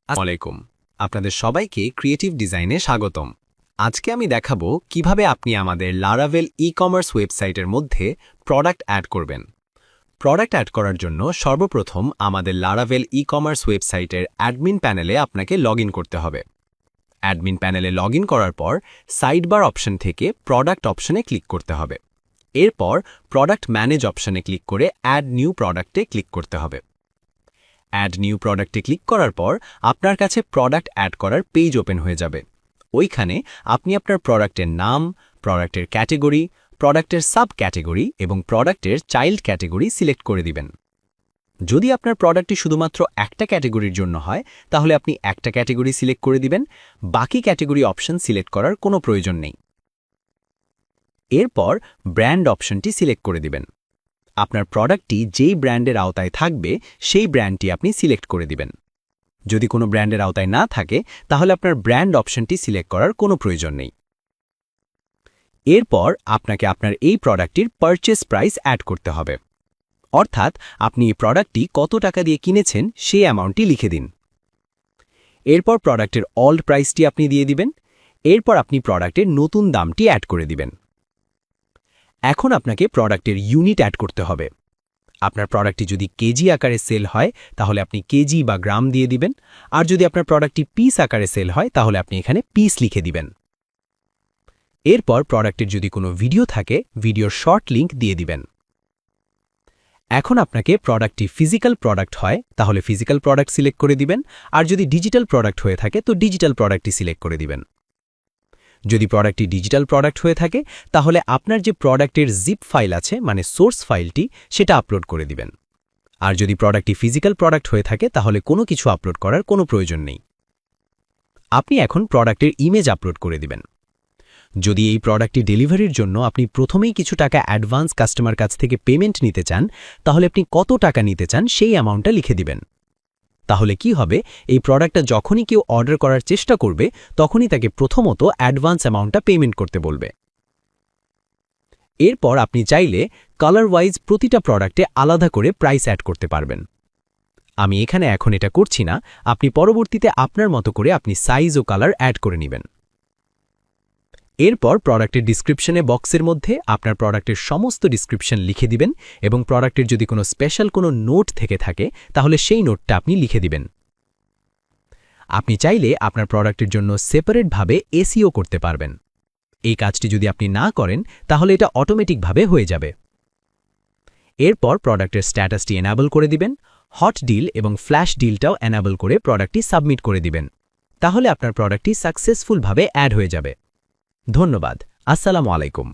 আসসালামু আলাইকুম আপনাদের সবাইকে ক্রিয়েটিভ ডিজাইনে স্বাগতম। আজকে আমি দেখাবো কিভাবে আপনি আমাদের লারাভেল ই-কমার্স ওয়েবসাইটের মধ্যে প্রোডাক্ট অ্যাড করবেন। প্রোডাক্ট অ্যাড করার জন্য সর্বপ্রথম আমাদের লারাভেল ই-কমার্স ওয়েবসাইটের অ্যাডমিন প্যানেলে আপনাকে লগইন করতে হবে। অ্যাডমিন প্যানেলে লগইন করার পর সাইডবার অপশন থেকে প্রোডাক্ট অপশনে ক্লিক করতে হবে। এরপর প্রোডাক্ট ম্যানেজ অপশনে ক্লিক করে অ্যাড নিউ প্রোডাক্টে ক্লিক করতে হবে। অ্যাড নিউ প্রোডাক্টে ক্লিক করার পর আপনার কাছে প্রোডাক্ট অ্যাড করার পেজ ওপেন হয়ে যাবে। ওইখানে আপনি আপনার প্রোডাক্টের নাম, প্রোডাক্টের ক্যাটেগরি, প্রোডাক্টের সাব ক্যাটেগরি এবং প্রোডাক্টের চাইল্ড ক্যাটেগরি সিলেক্ট করে দিবেন। যদি আপনার প্রোডাক্টটি শুধুমাত্র একটা ক্যাটেগরির জন্য হয় তাহলে আপনি একটা ক্যাটেগরি সিলেক্ট করে দিবেন, বাকি ক্যাটেগরি অপশন সিলেক্ট করার কোনো প্রয়োজন নেই। এরপর ব্র্যান্ড অপশনটি সিলেক্ট করে দিবেন। আপনার প্রোডাক্টটি যেই ব্র্যান্ডের আওতায় থাকবে সেই ব্র্যান্ডটি আপনি সিলেক্ট করে দিবেন। যদি কোনো ব্র্যান্ডের আওতায় না থাকে তাহলে আপনার ব্র্যান্ড অপশনটি সিলেক্ট করার কোনো প্রয়োজন নেই। এরপর আপনাকে আপনার এই প্রোডাক্টটির পারচেস প্রাইস অ্যাড করতে হবে, অর্থাৎ আপনি এই প্রোডাক্টটি কত টাকা দিয়ে কিনেছেন সেই অ্যামাউন্টটি লিখে দিন। এরপর প্রোডাক্টের অল্ড প্রাইসটি আপনি দিয়ে দিবেন। এরপর আপনি প্রোডাক্টের নতুন দামটি অ্যাড করে দিবেন। এখন আপনাকে প্রোডাক্টের ইউনিট অ্যাড করতে হবে। আপনার প্রোডাক্টটি যদি কেজি আকারে সেল হয় তাহলে আপনি কেজি বা গ্রাম দিয়ে দিবেন, আর যদি আপনার প্রোডাক্টটি পিস আকারে সেল হয় তাহলে আপনি এখানে পিস লিখে দিবেন। এরপর প্রোডাক্টের যদি কোনো ভিডিও থাকে ভিডিওর শর্ট লিংক দিয়ে দিবেন। এখন আপনাকে প্রোডাক্টটি ফিজিক্যাল প্রোডাক্ট হয় তাহলে ফিজিক্যাল প্রোডাক্ট সিলেক্ট করে দিবেন, আর যদি ডিজিটাল প্রোডাক্ট হয়ে থাকে তো ডিজিটাল প্রোডাক্টটি সিলেক্ট করে দিবেন। যদি প্রোডাক্টটি ডিজিটাল প্রোডাক্ট হয়ে থাকে তাহলে আপনার যে প্রোডাক্টের জিপ ফাইল আছে মানে সোর্স ফাইলটি সেটা আপলোড করে দিবেন। আর যদি প্রোডাক্টটি ফিজিক্যাল প্রোডাক্ট হয়ে থাকে তাহলে কোনো কিছু আপলোড করার কোনো প্রয়োজন নেই। আপনি এখন প্রোডাক্টের ইমেজ আপলোড করে দিবেন। যদি এই প্রোডাক্টটি ডেলিভারির জন্য আপনি প্রথমেই কিছু টাকা অ্যাডভান্স কাস্টমার কাছ থেকে পেমেন্ট নিতে চান তাহলে আপনি কত টাকা নিতে চান সেই অ্যামাউন্টটা লিখে দিবেন। তাহলে কি হবে, এই প্রোডাক্টটা যখনই কেউ অর্ডার করার চেষ্টা করবে তখনই তাকে প্রথমত অ্যাডভান্স অ্যামাউন্টটা পেমেন্ট করতে বলবে। এরপর আপনি চাইলে কালার ওয়াইজ প্রতিটা প্রোডাক্টে আলাদা করে প্রাইস অ্যাড করতে পারবেন। আমি এখানে এখন এটা করছি না, আপনি পরবর্তীতে আপনার মতো করে আপনি সাইজ ও কালার অ্যাড করে নেবেন। এরপর প্রোডাক্টের ডিসক্রিপশনে বক্সের মধ্যে আপনার প্রোডাক্টের সমস্ত ডিসক্রিপশন লিখে দিবেন এবং প্রোডাক্টের যদি কোনো স্পেশাল কোনো নোট থেকে থাকে তাহলে সেই নোটটা আপনি লিখে দিবেন। আপনি চাইলে আপনার প্রোডাক্টের জন্য সেপারেটভাবে এসইও করতে পারবেন। এই কাজটি যদি আপনি না করেন তাহলে এটা অটোমেটিকভাবে হয়ে যাবে। এরপর প্রোডাক্টের স্ট্যাটাসটি এনাবল করে দিবেন, হট ডিল এবং ফ্ল্যাশ ডিলটাও এনাবল করে প্রোডাক্টটি সাবমিট করে দিবেন। তাহলে আপনার প্রোডাক্টটি সাকসেসফুলভাবে অ্যাড হয়ে যাবে। ধন্যবাদ। আসসালামু আলাইকুম।